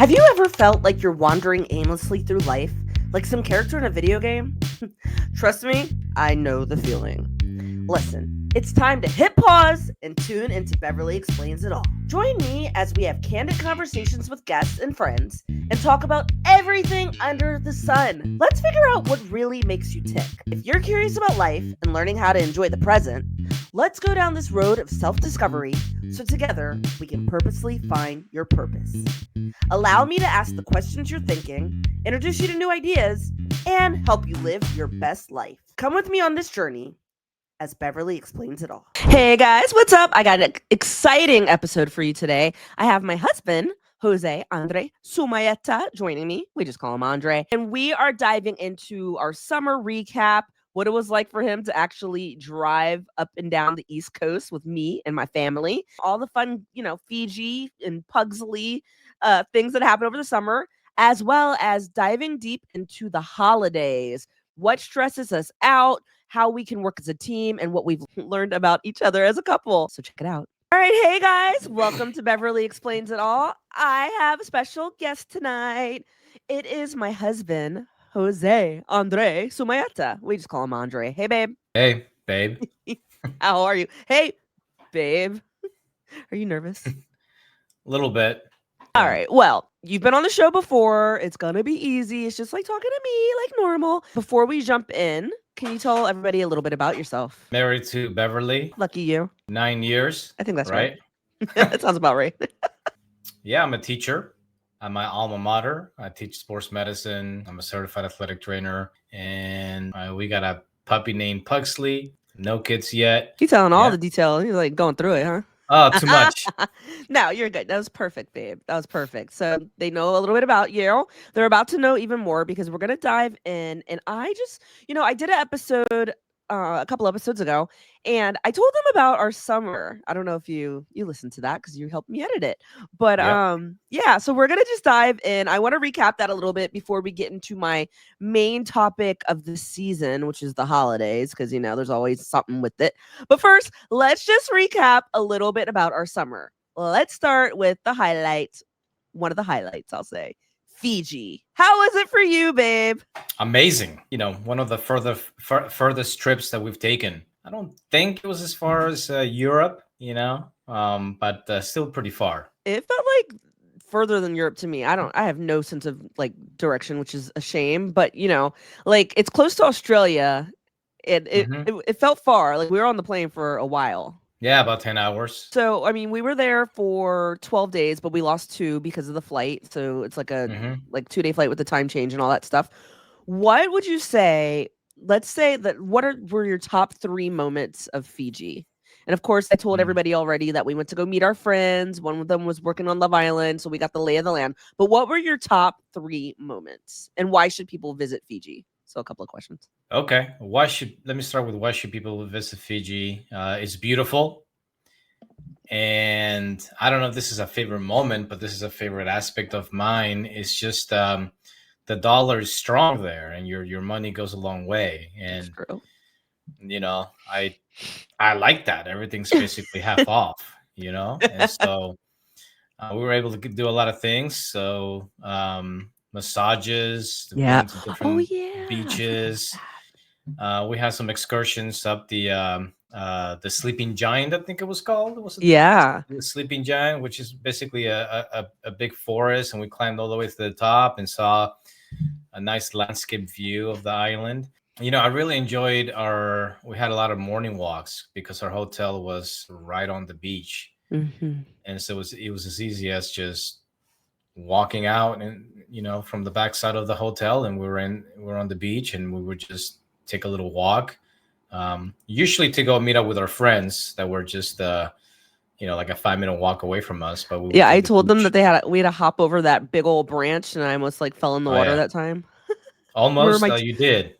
Have you ever felt like you're wandering aimlessly through life, like some character in a video game? Trust me, I know the feeling. Listen, it's time to hit pause and tune into Beverly Explains It All. Join me as we have candid conversations with guests and friends and talk about everything under the sun. Let's figure out what really makes you tick. If you're curious about life and learning how to enjoy the present, let's go down this road of self discovery so together we can purposely find your purpose. Allow me to ask the questions you're thinking, introduce you to new ideas, and help you live your best life. Come with me on this journey as Beverly Explains It All. Hey guys, what's up? I got an exciting episode for you today. I have my husband, Jose Andre Sumayeta, joining me. We just call him Andre. And we are diving into our summer recap, what it was like for him to actually drive up and down the East Coast with me and my family. All the fun, Fiji and Pugsly things that happened over the summer, as well as diving deep into the holidays, what stresses us out, how we can work as a team, and what we've learned about each other as a couple. So check it out. All right, hey guys, welcome to Beverly Explains It All. I have a special guest tonight. It is my husband, Jose Andre Sumayeta. We just call him Andre. Hey, babe. Hey, babe. How are you? Hey, babe. Are you nervous? A little bit. All right. Well, you've been on the show before. It's going to be easy. It's just like talking to me like normal. Before we jump in, can you tell everybody a little bit about yourself? Married to Beverly. Lucky you. 9 years. I think that's right. That sounds about right. Yeah, I'm a teacher at my alma mater. I teach sports medicine. I'm a certified athletic trainer. And we got a puppy named Pugsly. No kids yet. You're telling all the detail. You're like going through it, huh? Oh, too much. No, you're good. That was perfect, babe. That was perfect. So they know a little bit about you. They're about to know even more because we're going to dive in. And I just, I did an episode a couple episodes ago, and I told them about our summer. I don't know if you listened to that because you helped me edit it. But yeah, so we're going to just dive in. I want to recap that a little bit before we get into my main topic of the season, which is the holidays, because there's always something with it. But first, let's just recap a little bit about our summer. Let's start with the highlights. One of the highlights, I'll say. Fiji. How was it for you, babe? Amazing. One of the furthest trips that we've taken. I don't think it was as far as Europe, but still pretty far. It felt like further than Europe to me. I have no sense of like direction, which is a shame, but like it's close to Australia. It felt far. Like we were on the plane for a while. Yeah, about 10 hours. So, I mean, we were there for 12 days, but we lost 2 because of the flight. So it's like a 2-day flight with the time change and all that stuff. What would you say? Let's say that were your top 3 moments of Fiji? And of course, I told everybody already that we went to go meet our friends. One of them was working on Love Island, so we got the lay of the land. But what were your top 3 moments? And why should people visit Fiji? So a couple of questions. Okay. Let me start with why should people visit Fiji? It's beautiful. And I don't know if this is a favorite moment, but this is a favorite aspect of mine. It's just the dollar is strong there and your money goes a long way. And, I like that. Everything's basically half off, And so we were able to do a lot of things. So massages, yeah, to different beaches. We had some excursions up the Sleeping Giant, I think it was called. The Sleeping Giant, which is basically a big forest, and we climbed all the way to the top and saw a nice landscape view of the island. I really enjoyed we had a lot of morning walks because our hotel was right on the beach. And so it was as easy as just walking out and from the backside of the hotel, and we were on the beach, and we would just take a little walk, usually to go meet up with our friends that were just like a 5-minute walk away from us. But I told them that we had to hop over that big old branch, and I almost like fell in the water that time. Almost. You did.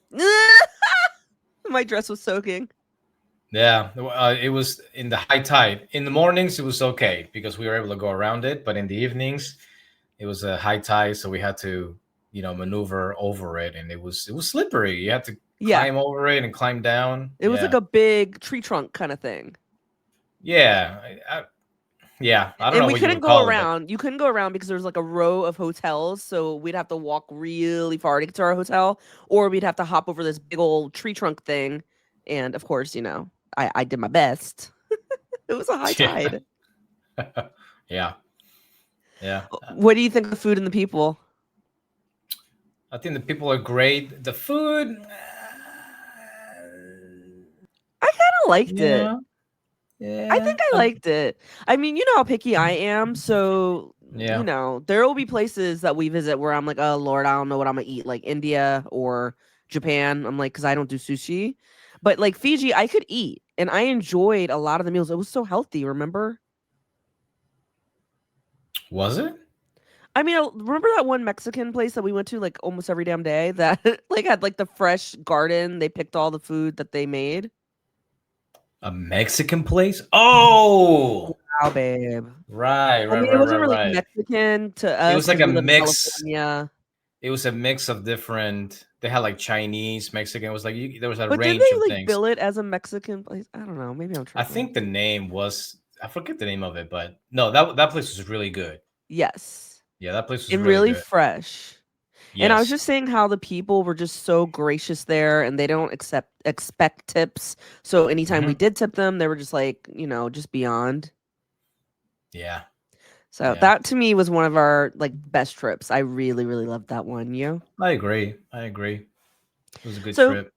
My dress was soaking. Yeah, it was in the high tide. In the mornings, it was okay because we were able to go around it. But in the evenings, it was a high tide, so we had to, maneuver over it, and it was slippery. You had to climb over it and climb down. It was like a big tree trunk kind of thing. Yeah, Yeah, I don't And know we what you couldn't would go call it, but around. You couldn't go around because there was like a row of hotels, so we'd have to walk really far to get to our hotel, or we'd have to hop over this big old tree trunk thing. And of course, I did my best. It was a high yeah, tide. yeah, yeah. What do you think of the food and the people? I think the people are great. The food, I kind of liked it. yeah, I yeah, think I liked it. I mean, you know how picky I am, so yeah. there will be places that we visit where I'm like, oh Lord, I don't know what I'm gonna eat, like India or Japan. I'm like, because I don't do sushi, but like Fiji, I could eat, and I enjoyed a lot of the meals. It was so healthy. Remember? Was it? I mean, remember that one Mexican place that we went to like almost every damn day that like had like the fresh garden. They picked all the food that they made. A Mexican place? Oh, Wow, babe. right, I right, mean, it right, right, wasn't really right. Mexican to It us was like because a we live in mix. California. It was a mix of different. They had like Chinese, Mexican. It was like there was a But did range they of like things. bill it as a Mexican place? I don't know. Maybe I'm I tripping. think the name was, I forget the name of it, but no, that place was really good. Yes. Yeah, that place was And really really good. fresh. And I was Yes. just saying how the people were just so gracious there and they don't expect tips. So anytime we Hmm. did tip them, they were just like, just beyond. Yeah. So Yeah. that to me was one of our like best trips. I really, really loved that one. You? I agree. I agree. It was a good So trip.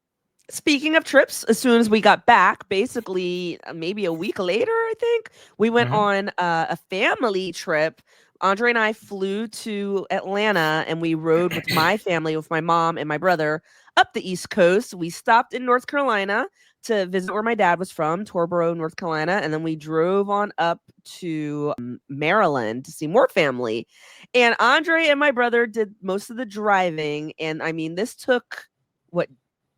speaking of trips, as soon as we got back, basically maybe a week later, I think, we went Hmm. on a family trip. Andre and I flew to Atlanta and we rode with my family, with my mom and my brother, up the East Coast. We stopped in North Carolina to visit where my dad was from, Torboro, North Carolina. And then we drove on up to Maryland to see more family. And Andre and my brother did most of the driving. And I mean, this took what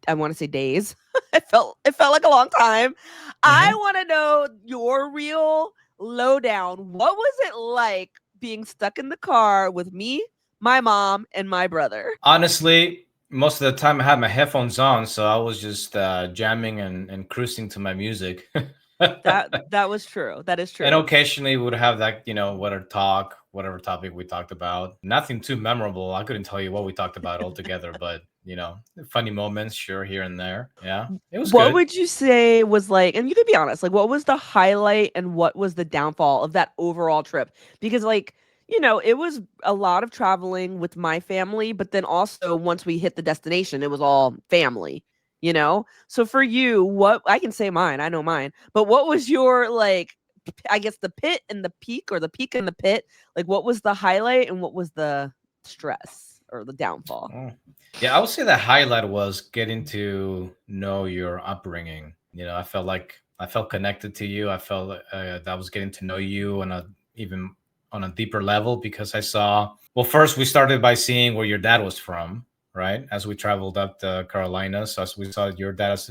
I want to say days. It felt like a long time. I Hmm. want to know your real lowdown. What was it like being stuck in the car with me, my mom, and my brother? Honestly, most of the time I had my headphones on, so I was just jamming and cruising to my music. That was true. That is And true. occasionally we would have that, whatever topic we talked about. Nothing too memorable. I couldn't tell you what we talked about altogether, but funny moments, sure, here and there. Yeah, it was What good. would you say was like, and you could be honest, like what was the highlight and what was the downfall of that overall trip? Because like, it was a lot of traveling with my family, but then also once we hit the destination, it was all family. So for you, what I can say mine, I know mine, but what was your like I guess the pit and the peak or the peak and the pit? Like what was the highlight and what was the stress or the downfall? Oh. Yeah, I would say the highlight was getting to know your upbringing. I felt connected to you. I felt that I was getting to know you on a even on a deeper level because I saw. Well, first we started by seeing where your dad was from, right? As we traveled up the Carolinas, as we saw your dad's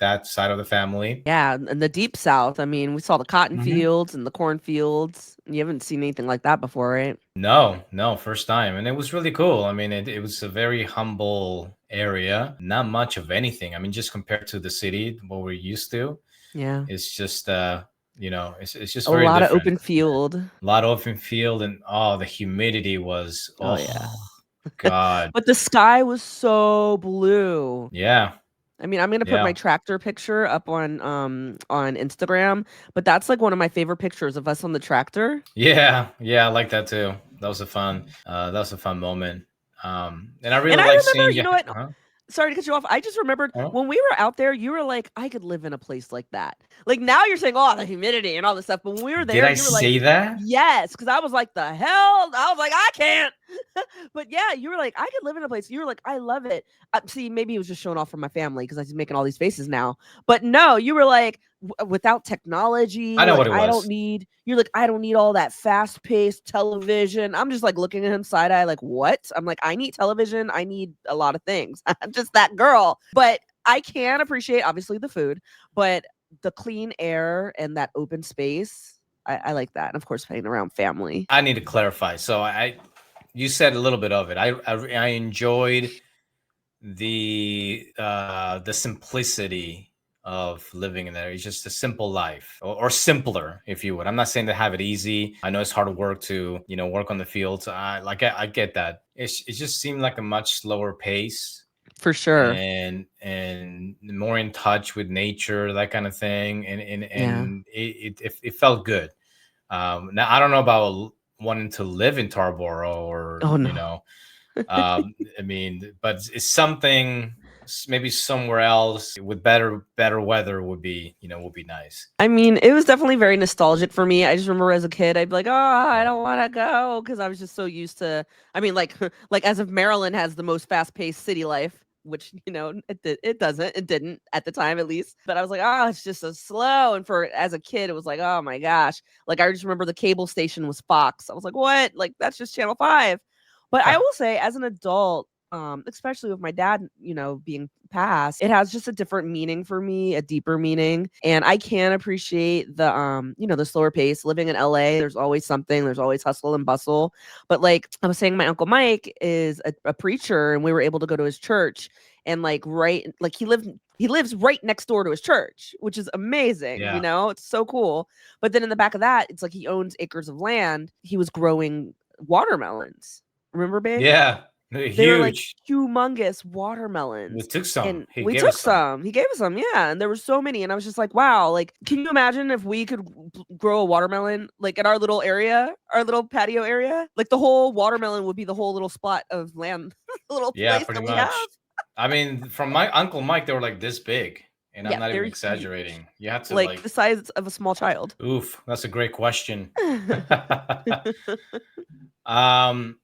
that side of the family. Yeah, in the deep south. I mean, we saw the cotton Mhm. fields and the cornfields. You haven't seen anything like that before, right? No, no, first time. And it was really cool. I mean, it was a very humble area, not much of anything. I mean, just compared to the city, what we're used to, Yeah. it's just, it's just A very lot of different. open field. A lot of open field and oh, the humidity was, Oh oh, yeah. God. But the sky was so blue. Yeah, I mean, I'm gonna put my yeah, tractor picture up on Instagram, but that's like one of my favorite pictures of us on the tractor. yeah, yeah. I like that too. That was a fun moment. And I And really I like remember, seeing you you. know what? Huh? Sorry to cut you off. I just remembered Huh? when we were out there, you were like, I could live in a place like that. Like now you're saying, oh, the humidity and all this stuff. But when we were Did there, I you were like, say that? yes. Cause I was like, the hell? I was like, I can't. But yeah, you were like, I could live in a place. You were like, I love it. See, maybe he was just showing off for my family because I was making all these faces now. But no, you were like, without I technology, know like what it I don't was. need. You're like, I don't need all that fast paced television. I'm just like looking at him side eye, like what? I'm like, I need television. I need a lot of things. I'm just that girl. But I can appreciate obviously the food, but the clean air and that open space. I like that. And of course, playing around family. I need to clarify. So you said a little bit of it. I enjoyed the simplicity of living in there. It's just a simple life, or simpler, if you would. I'm not saying to have it easy. I know it's hard work to, work on the fields. I get that. It just seemed like a much slower pace, For sure. and more in touch with nature, that kind of thing. And Yeah. and it felt good. Now I don't know about wanting to live in Tarboro, or Oh no. I mean, but it's something, maybe somewhere else with better weather would be nice. I mean, it was definitely very nostalgic for me. I just remember as a kid, I'd be like, "Oh, I don't want to go," because I was just so used to. I mean, like, like as if Maryland has the most fast-paced city life, which it doesn't. It didn't at the time, at least. But I was like, "Oh, it's just so slow." And for as a kid, it was like, "Oh my gosh!" Like I just remember the cable station was Fox. I was like, "What? Like that's just Channel 5." But I will say, as an adult, especially with my dad, being passed, it has just a different meaning for me, a deeper meaning. And I can appreciate the slower pace. Living in LA, there's always something, there's always hustle and bustle. But like I was saying, my Uncle Mike is a preacher, and we were able to go to his church. And like he lives right next door to his church, which is amazing. Yeah. It's so cool. But then in the back of that, it's like he owns acres of land. He was growing watermelons. Remember, babe? Yeah. They were like Huge. humongous We watermelons. took some. And He we gave took us some. some. He gave us some, yeah. And there were so many. And I was just like, wow, like, can you imagine if we could grow a watermelon like in our little area, our little patio area? Like the whole watermelon would be the whole little spot of land, the little Yeah, place pretty that we have. much. I mean, from my Uncle Mike, they were like this big, and I'm Yeah, not even they're huge. exaggerating. You had to Like the size of a small child. oof, that's a great question. um,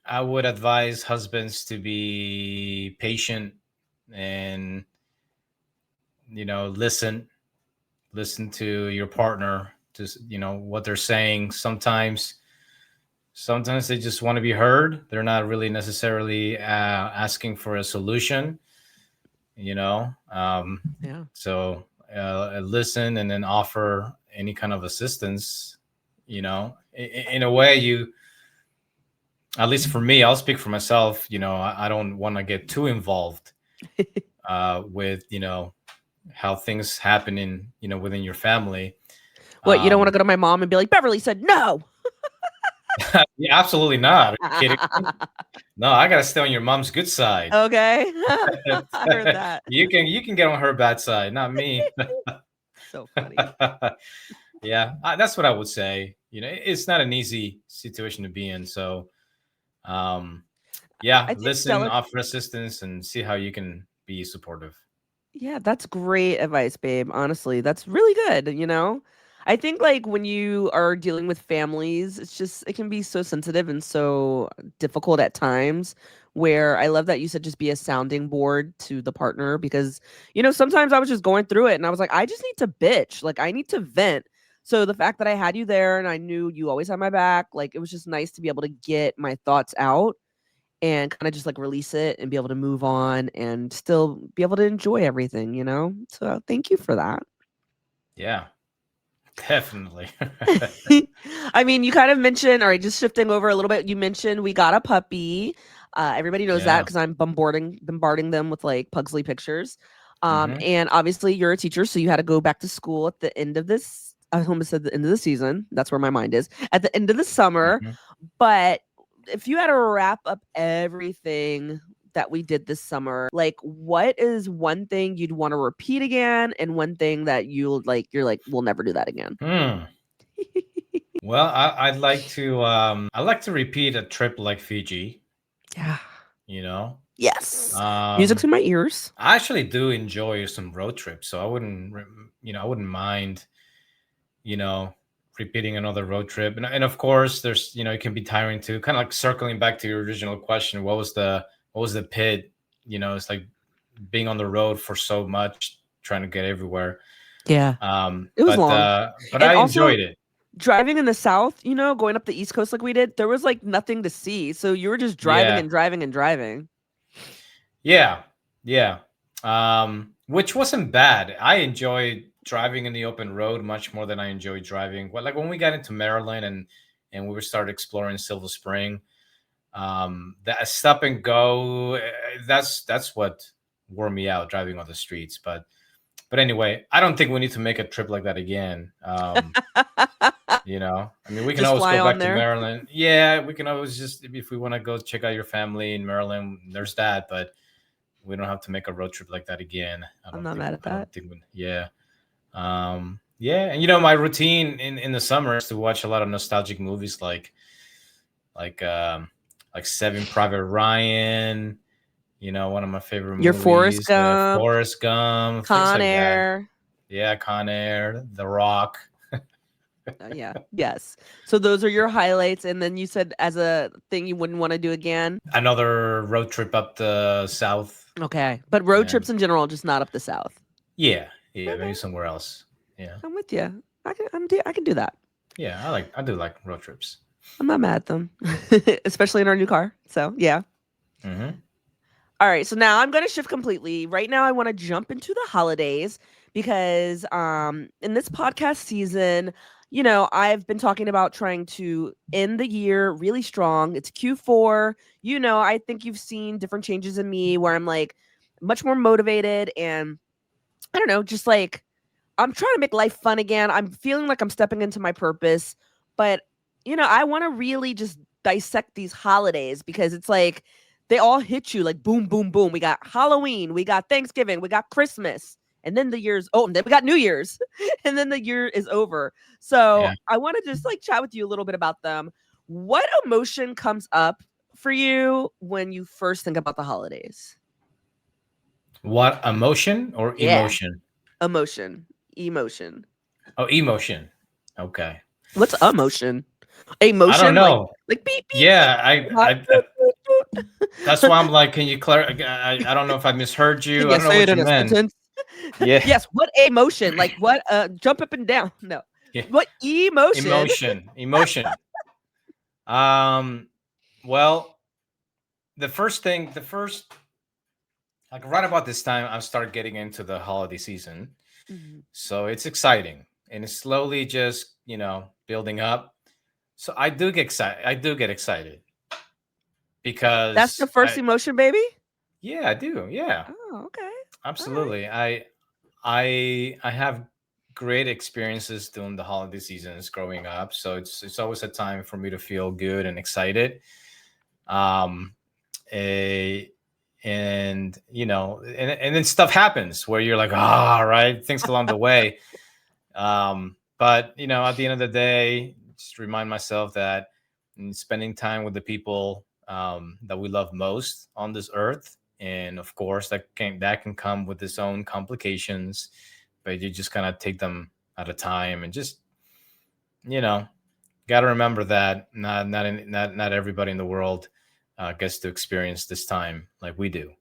I would advise husbands to be patient, and listen to your partner, to what they're saying. Sometimes they just want to be heard. They're not really necessarily asking for a solution, you know Yeah. so listen, and then offer any kind of assistance. In a way, at least for me, I'll speak for myself. I don't want to get too involved with how things happen within your family. What, you don't want to um go to my mom and be like, Beverly said no. yeah, absolutely not. Are you kidding me? No, I gotta stay on your mom's good side. Okay. I heard that. You can get on her bad side, not me. So funny. Yeah, that's what I would say. It's not an easy situation to be in. So, um, yeah, I think listen, delicate. offer assistance, and see how you can be supportive. Yeah, that's great advice, babe. Honestly, that's really good. I think like when you are dealing with families, it can be so sensitive and so difficult at times where I love that you said just be a sounding board to the partner because sometimes I was just going through it and I was like, I just need to bitch. Like I need to vent. So the fact that I had you there and I knew you always had my back, like it was just nice to be able to get my thoughts out and kind of just like release it and be able to move on and still be able to enjoy everything. So thank you for that. Yeah, definitely. I mean, you kind of mentioned, all right, just shifting over a little bit, you mentioned we got a puppy. Everybody knows that Yeah. because I'm bombarding them with like Pugsley pictures. Hmm. And obviously you're a teacher, so you had to go back to school at the end of this. I almost said the end of the season. That's where my mind is. At the end of the summer. Hmm. But if you had to wrap up everything that we did this summer, like what is one thing you'd want to repeat again and one thing that you're like, we'll never do that again? Hmm. Well, I'd like to repeat a trip like Fiji. Yeah. You know, Yes. Music's um, in my ears. I actually do enjoy some road trips, so I wouldn't mind, you know, repeating another road trip. And of course, there's, it can be tiring too. Kind of like circling back to your original question, what was the pit? It's like being on the road for so much, trying to get everywhere. Yeah. It was But long. but And I also enjoyed it. driving in the south, going up the east coast like we did, there was like nothing to see. So you were just driving Yeah, and driving and driving. yeah, yeah. Which wasn't bad. I enjoyed driving in the open road much more than I enjoyed driving. Well, like when we got into Maryland, and we started exploring Silver Spring, that stop and go, that's what wore me out, driving on the streets. But But anyway, I don't think we need to make a trip like that again. I mean, we can Just always fly go on back to there. Maryland. Yeah, we can always just, if we want to go check out your family in Maryland, there's that. But we don't have to make a road trip like that again. I I'm don't not think. mad at I that. don't think. Yeah. Yeah, and my routine in the summer is to watch a lot of nostalgic movies like um like Saving Private Ryan. One of my favorite Your Forrest movies, Gump, Forrest Gump, things Con like that. Air. Yeah, Con Air, The Rock. Yeah. Yes. So those are your highlights, and then you said as a thing you wouldn't want to do again. Another road trip up the south. Okay, but road Yeah, trips in general, just not up the south. yeah, maybe Okay, somewhere else. Yeah, I'm with you. I can do that. yeah. I do like road trips. I'm not mad at them, especially in our new car. So yeah. Hmm. All right, so now I'm going to shift completely. Right now I want to jump into the holidays because in this podcast season, I've been talking about trying to end the year really strong. It's Q4. I think you've seen different changes in me where I'm like much more motivated and I don't know, just like I'm trying to make life fun again. I'm feeling like I'm stepping into my purpose, but I want to really just dissect these holidays because it's like they all hit you like boom, boom, boom. We got Halloween, we got Thanksgiving, we got Christmas, and then and then we got New Year's, and then the year is over. So Yeah. I want to just like chat with you a little bit about them. What emotion comes up for you when you first think about the holidays? What, emotion or Yeah, emotion? emotion, emotion. Oh, emotion. Okay. What's emotion? I don't Emotion, know. like beep beep beep. Yeah, Hot, boop, boop, that's boop. why I'm like, can you clarify? I don't know if I misheard Can you. I you don't know say it what in you a meant. sentence? Yeah, Yes. What emotion? Like what? Jump up and down. No. yeah. What emotion? Emotion. Um, well, the first, like right about this time, I start getting into the holiday season, Mhm. so it's exciting and it's slowly just building up. So I do get excited. I do get excited That's the because first emotion, baby. yeah, I do. Yeah, Oh, okay. All right. absolutely. I have great experiences during the holiday seasons growing up, so it's always a time for me to feel good and excited. Um, a and and then stuff happens where you're like, ah, right, things along the way. But at the end of the day, just remind myself that spending time with the people that we love most on this earth, and of course that can come with its own complications, but you just kind of take them at a time and just you know got to remember that not everybody in the world gets to experience this time like we do.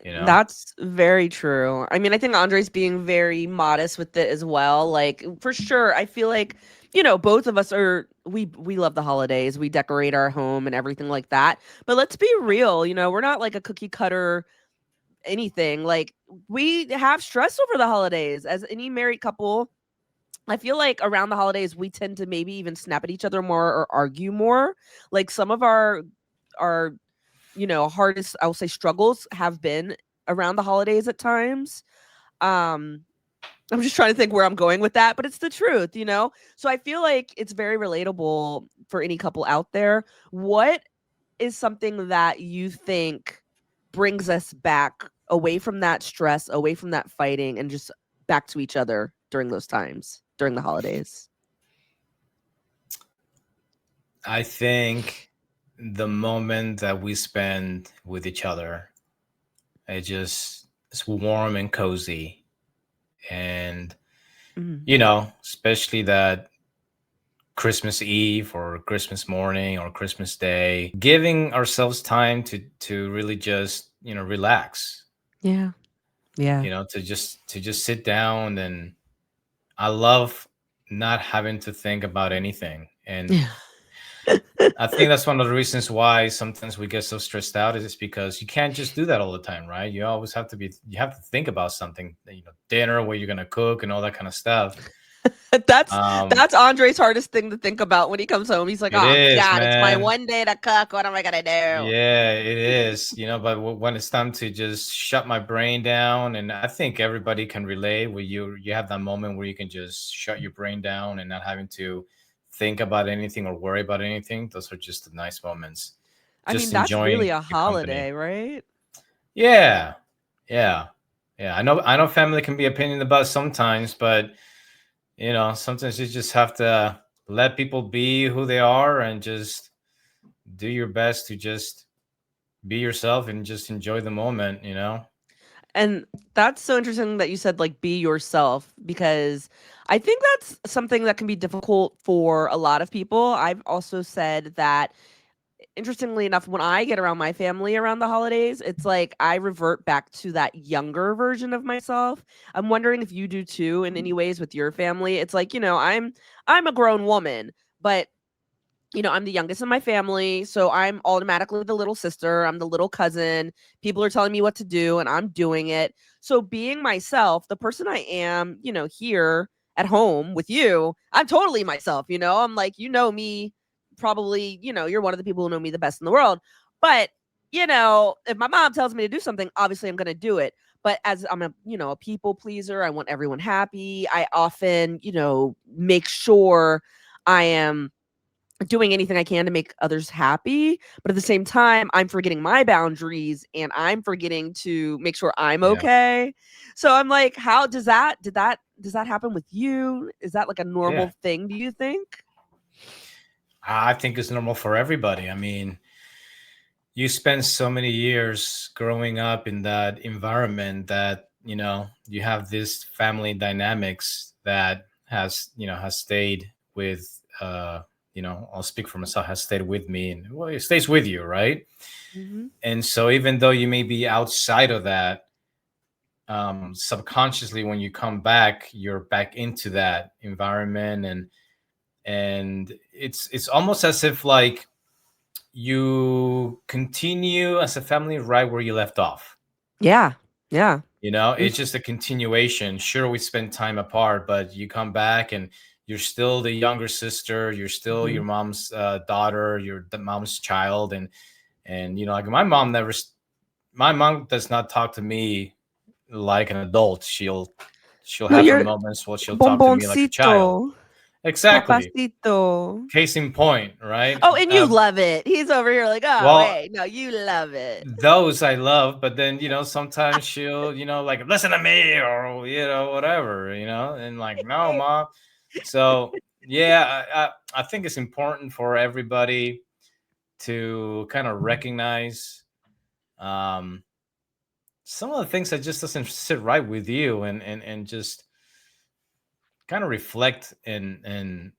You know. That's very true. I mean, I think Andre's being very modest with it as well. Like, for sure, I feel like, both of us we love the holidays. We decorate our home and everything like that. But let's be real, we're not like a cookie cutter anything. Like, we have stress over the holidays as any married couple. I feel like around the holidays we tend to maybe even snap at each other more or argue more. Like some of our hardest, I will say, struggles have been around the holidays at times. Um, I'm just trying to think where I'm going with that, but it's the truth. So I feel like it's very relatable for any couple out there. What is something that you think brings us back away from that stress, away from that fighting, and just back to each other during those times, during the holidays? I think the moment that we spend with each other, it's warm and cozy, and Mhm. especially that Christmas Eve or Christmas morning or Christmas Day, giving ourselves time to really just relax, Yeah. Yeah. to just sit down. And I love not having to think about anything. And Yeah. I think that's one of the reasons why sometimes we get so stressed out is because you can't just do that all the time, right? You always have to think about something, dinner, what you're gonna cook and all that kind of stuff. That's Um, that's Andre's hardest thing to think about when he comes home. He's like, it "Oh is, God, it's my man. one day to cook. What am I gonna do?" Yeah, it is, but when it's time to just shut my brain down, and I think everybody can relate where you have that moment where you can just shut your brain down and not having to think about anything or worry about anything. Those are just the nice moments. I mean, Just that's really enjoying a the company. holiday, right? Yeah. Yeah. Yeah. I know family can be a pain in the butt sometimes, but sometimes you just have to let people be who they are and just do your best to just be yourself and just enjoy the moment. And that's so interesting that you said like be yourself because I think that's something that can be difficult for a lot of people. I've also said that interestingly enough, when I get around my family around the holidays, it's like I revert back to that younger version of myself. I'm wondering if you do too in any ways with your family. It's like, I'm a grown woman, but I'm the youngest in my family, so I'm automatically the little sister. I'm the little cousin. People are telling me what to do, and I'm doing it. So, being myself, the person I am, here at home with you, I'm totally myself. I'm like, me, probably, you're one of the people who know me the best in the world. But, if my mom tells me to do something, obviously I'm going to do it. But as I'm a people pleaser, I want everyone happy. I often, make sure I am doing anything I can to make others happy, but at the same time, I'm forgetting my boundaries and I'm forgetting to make sure I'm Yeah. okay. So I'm like, how does that happen with you? Is that like a normal Yeah. thing, do you think? I think it's normal for everybody. I mean, you spend so many years growing up in that environment that, you have this family dynamics that has stayed with, I'll speak for myself, has stayed with me, and well, it stays with you, right? Mhm. And so even though you may be outside of that, subconsciously when you come back, you're back into that environment, and it's almost as if like you continue as a family right where you left off. Yeah. Yeah. It's just a continuation. Sure, we spend time apart, but you come back and you're still the younger sister, you're still your Mhm. mom's daughter, you're the mom's child. And like my mom does not talk to me like an adult. She'll No, have her you're moments where she'll talk to me like a child. bomboncito, Exactly. papacito. Case in point, right? Oh, and you love it. He's over here like, "Oh, Well, hey, no, you love it." those I love, but then sometimes she'll like listen to me or whatever, and like no, mom. So yeah, I think it's important for everybody to kind of recognize um, some of the things that just doesn't sit right with you, and just kind of reflect, and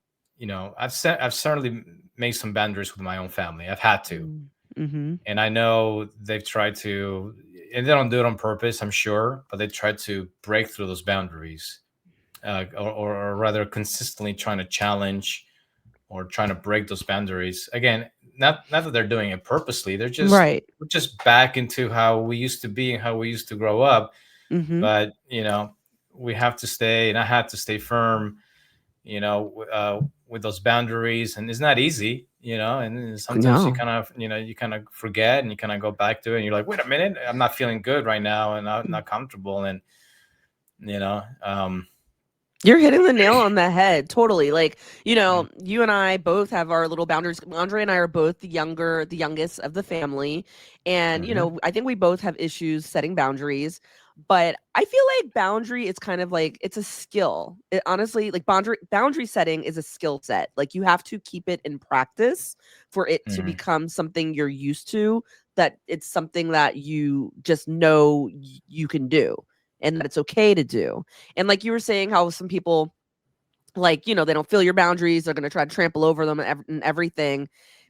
I've certainly made some boundaries with my own family. I've had to. Mm. Mhm. And I know they've tried to, and they don't do it on purpose, I'm sure, but they try to break through those boundaries, or rather, consistently trying to challenge or trying to break those boundaries. Again, not that they're doing it purposely; Right. we're just back into how we used to be and how we used to grow up. Mhm. But we have to stay, and I had to stay firm, with those boundaries, and it's not easy, and sometimes No. you kind of forget, and you kind of go back to it, and you're like, wait a minute, I'm not feeling good right now, and I'm not comfortable, and you know um You're hitting the nail on the head. Totally. Like, you and I both have our little boundaries. Andre and I are both the youngest of the family. And, mhm, I think we both have issues setting boundaries. But I feel like boundary is kind of like it's a skill. Honestly, like boundary setting is a skill set. Like you have to keep it in practice for it to mhm, become something you're used to, that it's something that you just know you can do and that it's okay to do. And like you were saying, how some people, like, they don't feel your boundaries, they're going to try to trample over them and everything.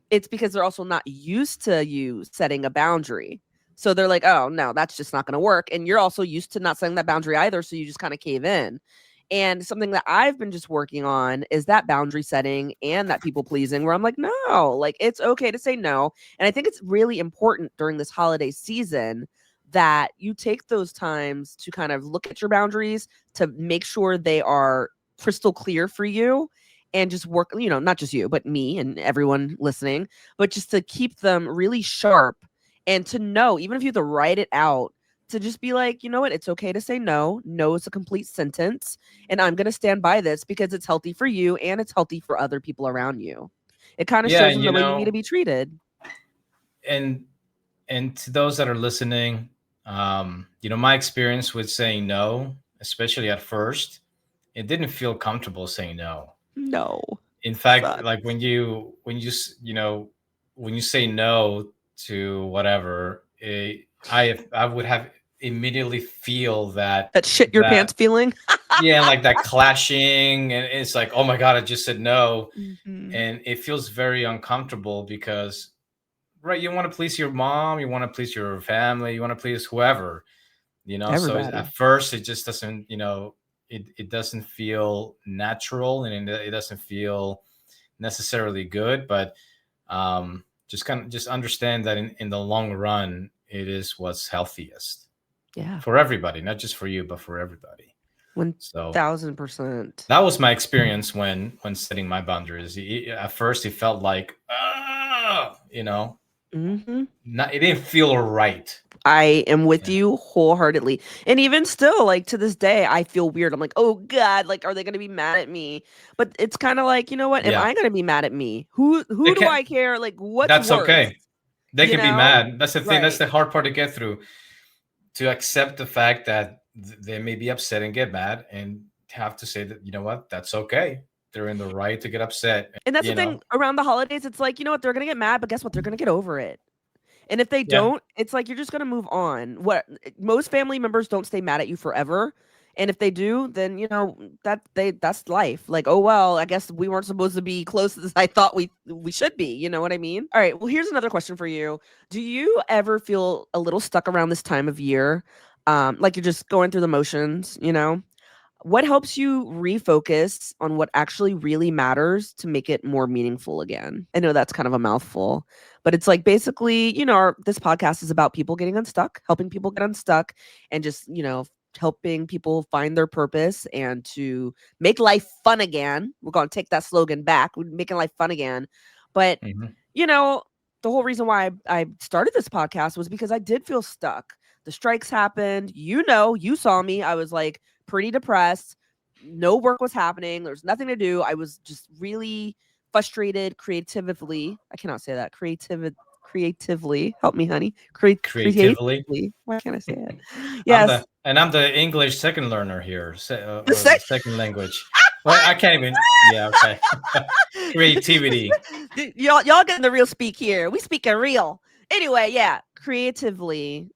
It's because they're also not used to you setting a boundary. So they're like, oh, no, that's just not going to work. And you're also used to not setting that boundary either. So you just kind of cave in. And something that I've been just working on is that boundary setting and that people pleasing, where I'm like, no, like it's okay to say no. And I think it's really important during this holiday season that you take those times to kind of look at your boundaries to make sure they are crystal clear for you, and just work, not just you, but me and everyone listening, but just to keep them really sharp, and to know, even if you have to write it out, to just be like, you know what, it's okay to say no. No is a complete sentence. And I'm going to stand by this because it's healthy for you and it's healthy for other people around you. It kind of Yeah, shows them the way you need to be treated. and to those that are listening, my experience with saying no, especially at first, it didn't feel comfortable saying no. No. In fact, Sucks. like when you say no to whatever, I would have immediately feel That shit your that pants feeling. yeah, like that clashing, and it's like, oh my god, I just said no, Mhm. and it feels very uncomfortable because right, you want to please your mom, you want to please your family, you want to please whoever, so Everybody. at first it just doesn't, it doesn't feel natural, and it doesn't feel necessarily good, but just understand that in the long run it is what's healthiest Yeah. for everybody, not just for you but for everybody. So 1000%. that was my experience when setting my boundaries. At first it felt like Mhm. not, it didn't feel right. I am with Yeah. you wholeheartedly. And even still, like to this day, I feel weird. I'm like, oh God, like, are they gonna be mad at me? But it's kind of like, you know what? Am Yeah. I gonna be mad at me? Who It do can I care? Like, what's That's worse? okay. They can be mad. That's the thing. That's Right. the hard part to get through. To accept the fact that they may be upset and get mad, and have to say that, you know what, that's okay. They're in the right to get upset. And that's the thing around the holidays. It's like, you know what? They're gonna get mad, but guess what? They're gonna get over it. And if they Yeah. don't, it's like you're just gonna move on. What most family members don't stay mad at you forever. And if they do, then that's life. Like, oh well, I guess we weren't supposed to be close as I thought we should be. You know what I mean? All right. Well, here's another question for you. Do you ever feel a little stuck around this time of year? Like you're just going through the motions, what helps you refocus on what actually really matters to make it more meaningful again? I know that's kind of a mouthful, but it's like basically, this podcast is about people getting unstuck, helping people get unstuck, and just, helping people find their purpose and to make life fun again. We're going to take that slogan back. We're making life fun again. But, Hmm. you know, the whole reason why I started this podcast was because I did feel stuck. The strikes happened. You saw me. I was like, pretty depressed. No work was happening. There was nothing to do. I was just really frustrated creatively. I cannot say that. Creatively. Help me, honey. Creatively. Creatively. Why can't I say it? Yes. I'm the English second learner here, The or the second language. Well, I can't even. Yeah, okay. Creativity. y'all getting the real speak here. We speaking real. Anyway, yeah. Creatively.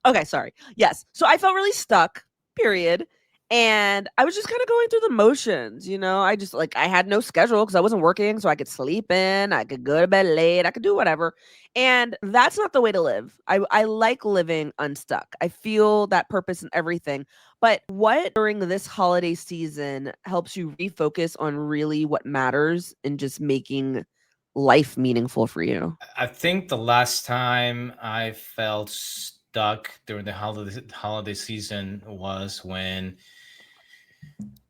Okay, sorry. Yes. So I felt really stuck, period. And I was just kind of going through the motions, I just like I had no schedule because I wasn't working, so I could sleep in, I could go to bed late, I could do whatever. And that's not the way to live. I like living unstuck. I feel that purpose in everything. But what during this holiday season helps you refocus on really what matters and just making life meaningful for you? I think the last time I felt stuck during the holiday season was when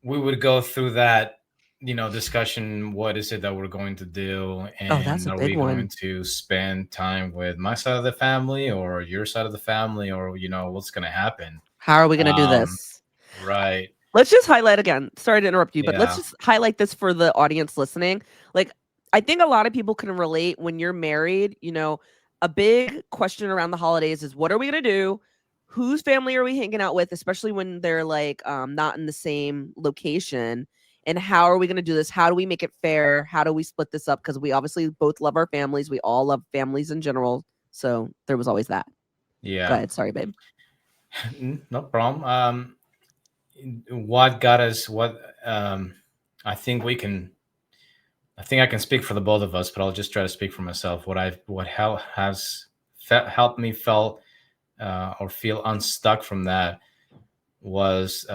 we would go through that, discussion. What is it that we're going to do, Oh, that's and a are big we going one. to spend time with my side of the family or your side of the family, or what's going to happen? How are we going to do Um, this? right. Let's just highlight again. Sorry to interrupt you, but let's Yeah. just highlight this for the audience listening. Like, I think a lot of people can relate when you're married. A big question around the holidays is what are we going to do? Whose family are we hanging out with, especially when they're like not in the same location? And how are we going to do this? How do we make it fair? How do we split this up? Because we obviously both love our families. We all love families in general. So there was always that. Go Yeah. ahead. Sorry, babe. No problem. What got us? What I think we can. I think I can speak for the both of us, but I'll just try to speak for myself. What has helped me felt or feel unstuck from that was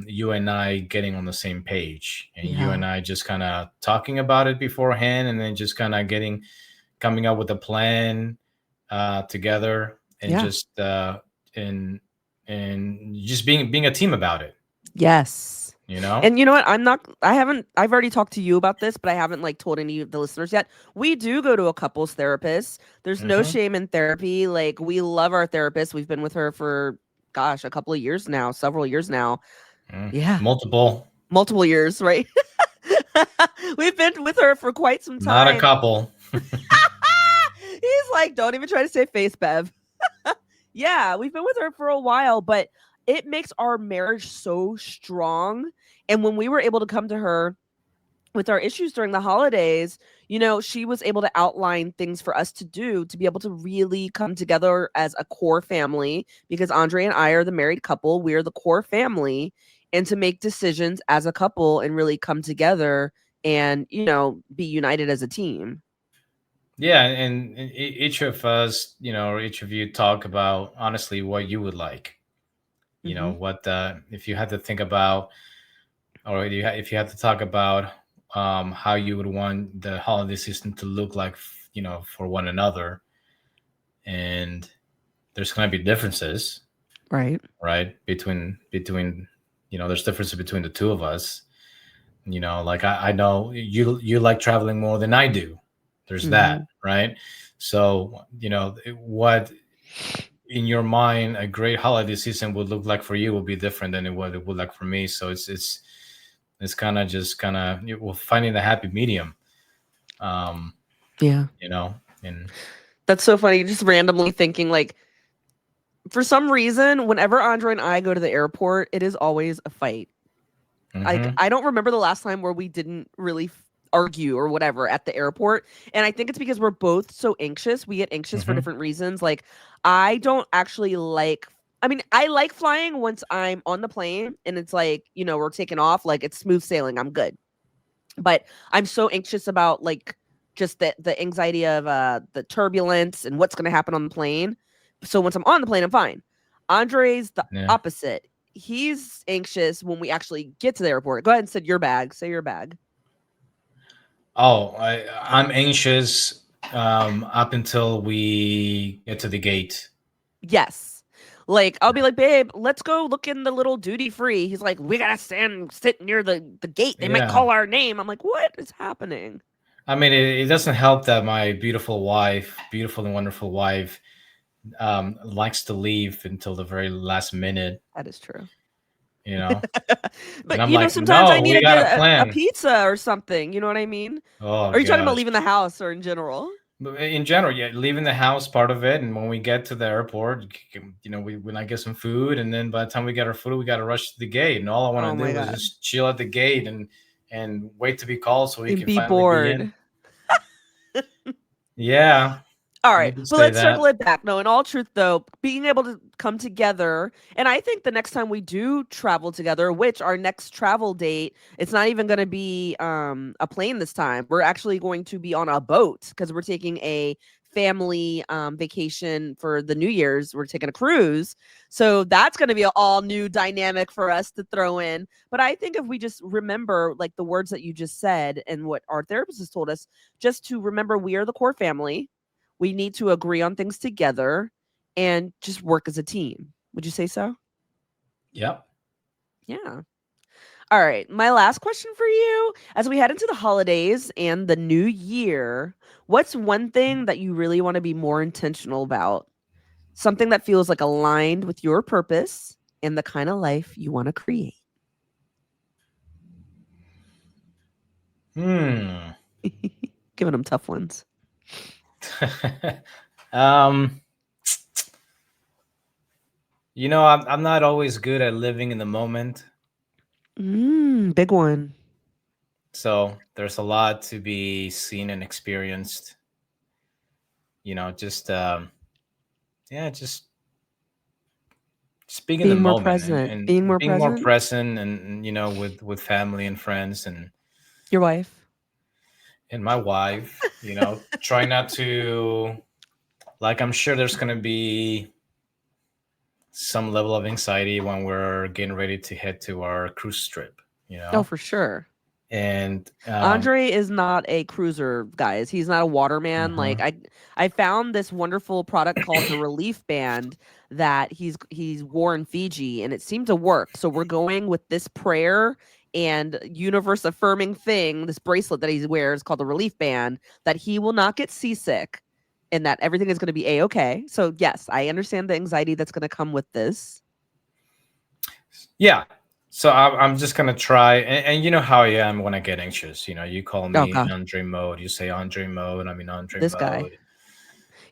you and I getting on the same page, and you Yeah. and I just kind of talking about it beforehand, and then just kind of coming up with a plan together, and Yeah. just and just being a team about it. Yes. You know. And you know what? I've already talked to you about this, but I haven't like told any of the listeners yet. We do go to a couples therapist. There's no Mm-hmm. shame in therapy. Like we love our therapist. We've been with her for gosh, a couple of years now, several years now. Yeah. Multiple, Multiple years, right? We've been with her for quite some not a time. couple. He's like, don't even try to say face, Bev. Yeah, we've been with her for a while, but it makes our marriage so strong. And when we were able to come to her with our issues during the holidays, she was able to outline things for us to do to be able to really come together as a core family because Andre and I are the married couple. We're the core family, and to make decisions as a couple and really come together and, be united as a team. Yeah, and each of us, or each of you, talk about honestly what you would like. Hmm. What if you had to think about, or if you had to talk about how you would want the holiday season to look like, for one another, and there's going to be differences, Right. right? Between, there's differences between the two of us. Like I know you like traveling more than I do. There's that, Hmm. right? So what in your mind a great holiday season would look like for you will be different than what it would like for me. So it's kind of well, finding the happy medium. um Yeah. you know and That's so funny. Just randomly thinking, like, for some reason, whenever Andre and I go to the airport, it is always a fight. Like, hmm I don't remember the last time where we didn't really argue or whatever at the airport. And I think it's because we're both so anxious. We get anxious for hmm different reasons. Like, I don't actually like, I mean, I like flying once I'm on the plane and it's like, we're taking off, like it's smooth sailing. I'm good. But I'm so anxious about like just the anxiety of the turbulence and what's going to happen on the plane. So once I'm on the plane, I'm fine. Andre's the yeah. opposite. He's anxious when we actually get to the airport. Go ahead and say your bag. Say your bag. Oh, I'm anxious up until we get to the gate. Yes. Like I'll be like, babe, let's go look in the little duty free. He's like, we gotta sit near the gate. They might Yeah. call our name. I'm like, what is happening? I mean, it doesn't help that my beautiful wife, beautiful and wonderful wife, likes to leave until the very last minute, That is true. you know? And But I'm like, sometimes I no, need we to got get a a plan. pizza or something. You know what I mean? Oh, Are you talking about gosh. leaving the house or in general? But in general, yeah, leaving the house part of it. And when we get to the airport, we like get some food. And then by the time we get our food, we got to rush to the gate. And all I want Oh to my do is god. just chill at the gate and wait to be called so we And can be finally be in. bored. Yeah, All you right, can but say let's that. circle it back. No, in all truth, though, being able to come together, and I think the next time we do travel together, which our next travel date, it's not even going to be a plane this time. We're actually going to be on a boat because we're taking a family vacation for the New Year's. We're taking a cruise, so that's going to be an all new dynamic for us to throw in. But I think if we just remember, like the words that you just said and what our therapist has told us, just to remember we are the core family, we need to agree on things together and just work as a team. Would you say so? Yep. Yeah. All right. My last question for you as we head into the holidays and the new year, what's one thing that you really want to be more intentional about? Something that feels like aligned with your purpose and the kind of life you want to create. Hmm. Giving them tough ones. um, I'm not always good at living in the moment. Big one. So there's a lot to be seen and experienced. Just yeah, just being in the Being more moment present. and Being more being more present. present and with family and friends Your wife. and my wife. Try not to, like, I'm sure there's gonna be some level of anxiety when we're getting ready to head to our cruise trip. Oh, for sure. And Andre is not a cruiser, guys. He's not a waterman. Like mhm. I found this wonderful product called the Relief Band that he's wore in Fiji, and it seemed to work. So we're going with this prayer and universe affirming thing, this bracelet that he wears called the Relief Band, that he will not get seasick and that everything is going to be a-okay. So yes, I understand the anxiety that's going to come with this. Yeah. So I'm just gonna try, and you know how I am when I get anxious. You know, you call Oh me god, Andre mode, you say Andre mode, I'm in Andre this guy. mode.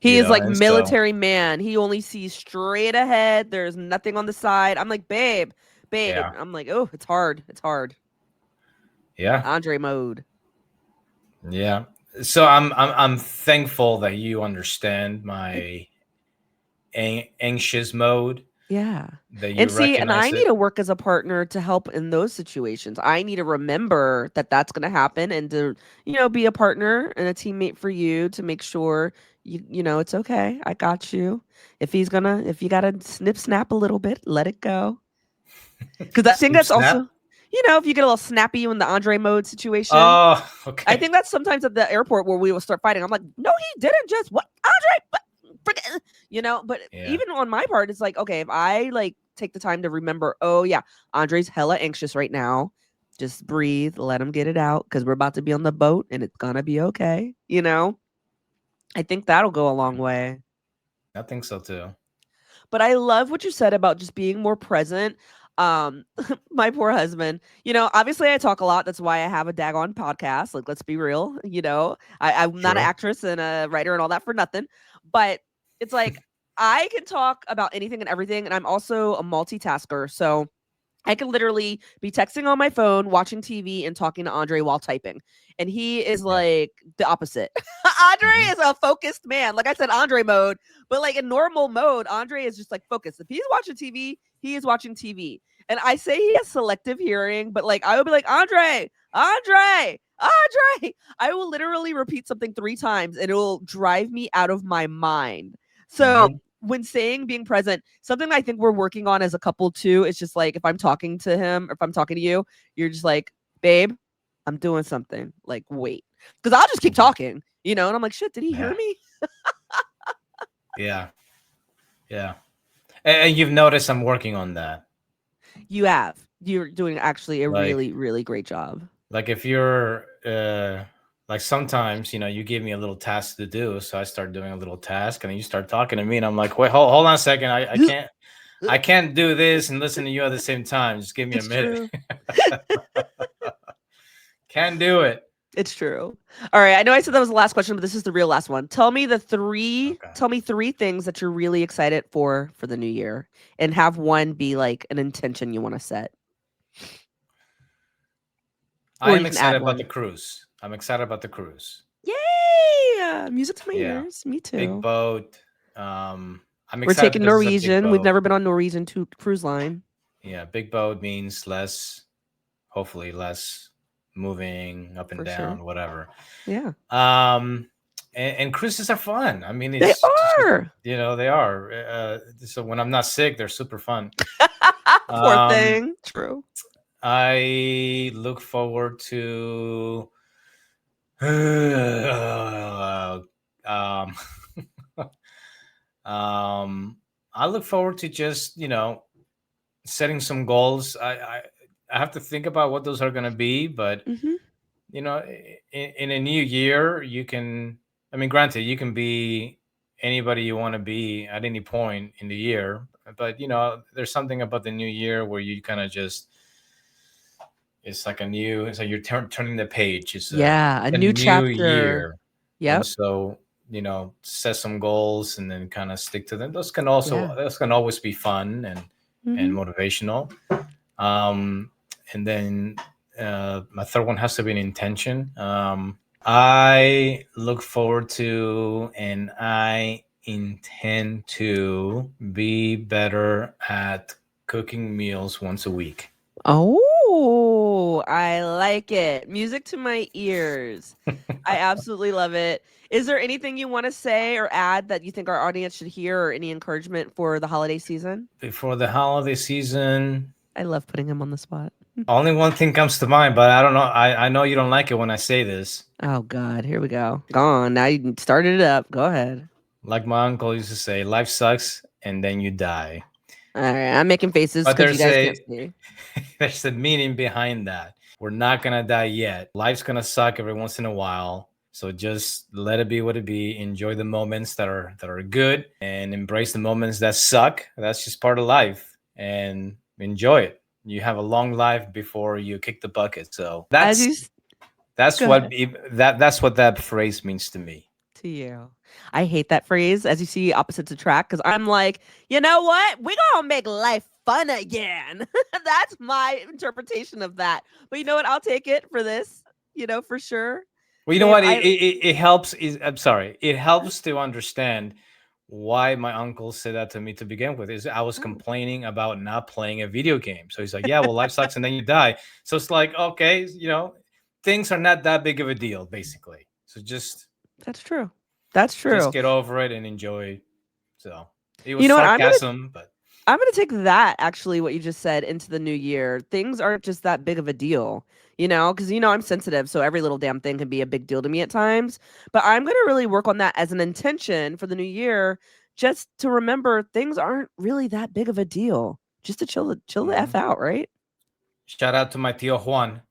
He is like And so military man. He only sees straight ahead. There's nothing on the side. I'm like, babe. yeah, I'm like, oh, it's hard. It's hard. yeah, Andre mode. yeah. So I'm thankful that you understand my anxious mode, Yeah. that And you see, and I recognize need it. to work as a partner to help in those situations. I need to remember that that's going to happen and to, be a partner and a teammate for you to make sure it's okay. I got you. If you got to snap a little bit, let it go. Because I think Snip that's snap. also, if you get a little snappy in the Andre mode situation, Oh, I okay. think that's sometimes at the airport where we will start fighting. I'm like, no, he didn't just what Andre, but Yeah. even on my part, it's like, okay, if I like take the time to remember, oh yeah, Andre's hella anxious right now. Just breathe, let him get it out because we're about to be on the boat and it's gonna be okay. I think that'll go a long way. I think so too. But I love what you said about just being more present. My poor husband, obviously I talk a lot. That's why I have a daggone podcast. Like, let's be real. I'm not an True. actress and a writer and all that for nothing. But it's like I can talk about anything and everything. And I'm also a multitasker. So I could literally be texting on my phone, watching TV, and talking to Andre while typing. And he is Yeah. like the opposite. Andre Hmm. is a focused man. Like I said, Andre mode, but like in normal mode, Andre is just like focused. If he's watching TV, he is watching TV. And I say he has selective hearing, but like I would be like, Andre. I will literally repeat something 3 times and it will drive me out of my mind. So Hmm. when saying being present, something I think we're working on as a couple too, it's just like if I'm talking to him or if I'm talking to you, you're just like, babe, I'm doing something. Like, wait. Because I'll just keep Hmm. talking, and I'm like, shit, did he hear Yeah. me? Yeah. Yeah. And you've noticed I'm working on that. You have. You're doing actually a Like, really, really great job. if you're like sometimes, you give me a little task to do, so I start doing a little task, and then you start talking to me, and I'm like, wait, hold on a second, I can't do this and listen to you at the same time. Just give me a It's minute. true. Can't do it. It's true. All right. I know I said that was the last question, but this is the real last one. Okay. Tell me 3 things that you're really excited for the new year and have one be like an intention you want to set. I Or am you can excited add about the one. cruise. I'm excited about the cruise. Yay! Music to my Yeah. ears. Me Big too. boat. I'm We're excited taking because it's a big Norwegian. We've boat. never been on Norwegian to cruise line. Yeah, big boat means less, hopefully less moving up and For sure. down, whatever. Yeah. Um, and cruises are fun. I mean, They it's just, are. they are. So when I'm not sick, they're super fun. Poor Um, thing. True. I look forward to, um, I look forward to just, setting some goals. I have to think about what those are going to be, but Hmm. in a new year, you can, I mean, granted, you can be anybody you want to be at any point in the year, but there's something about the new year where you kind of just, it's like you're turning the page. Yeah. A A new new chapter. year. And Yep. so, set some goals and then kind of stick to them. Yeah. Those can always be fun and Hmm. motivational. Um, and then my third one has to be an intention. I look forward to, and I intend to be better at cooking meals once a week. Oh, I like it. Music to my ears. I absolutely love it. Is there anything you want to say or add that you think our audience should hear or any encouragement for the holiday season? Before the holiday season, I love putting him on the spot. Only one thing comes to mind, but I don't know. I know you don't like it when I say this. Oh God, here we go. Gone. Now you started it up. Go ahead. Like my uncle used to say, life sucks and then you die. All right, I'm making faces But because you guys can't see. there's a meaning behind that. We're not gonna die yet. Life's gonna suck every once in a while. So just let it be what it be. Enjoy the moments that are good and embrace the moments that suck. That's just part of life. And enjoy it. You have a long life before you kick the bucket. So As you that's go what ahead. that's what that phrase means to me. To you. I hate that phrase, as you see opposites attract, because I'm like, you know what? We're gonna make life fun again. That's my interpretation of that. But you know what? I'll take it for this, for sure. Well, you know Babe, what? It helps. I'm sorry. It helps to understand why my uncle said that to me to begin with. Is I was oh, complaining about not playing a video game. So he's like, "Yeah, well, life sucks, and then you die." So it's like, okay, things are not that big of a deal, basically. So that's true. That's just true. get over it and enjoy. So it You was know what? sarcasm, but I'm gonna take that actually what you just said into the new year. Things aren't just that big of a deal, because I'm sensitive, so every little damn thing can be a big deal to me at times. But I'm gonna really work on that as an intention for the new year, just to remember things aren't really that big of a deal. Just to chill the f mhm. out, right? Shout out to my tío Juan.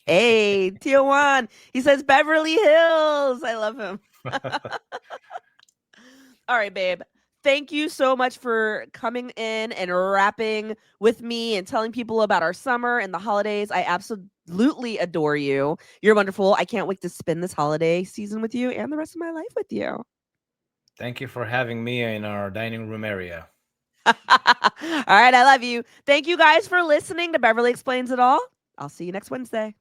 Hey, Tijuana. He says Beverly Hills. I love him. All right, babe. Thank you so much for coming in and rapping with me and telling people about our summer and the holidays. I absolutely adore you. You're wonderful. I can't wait to spend this holiday season with you and the rest of my life with you. Thank you for having me in our dining room area. All right, I love you. Thank you guys for listening to Beverly Explains It All. I'll see you next Wednesday.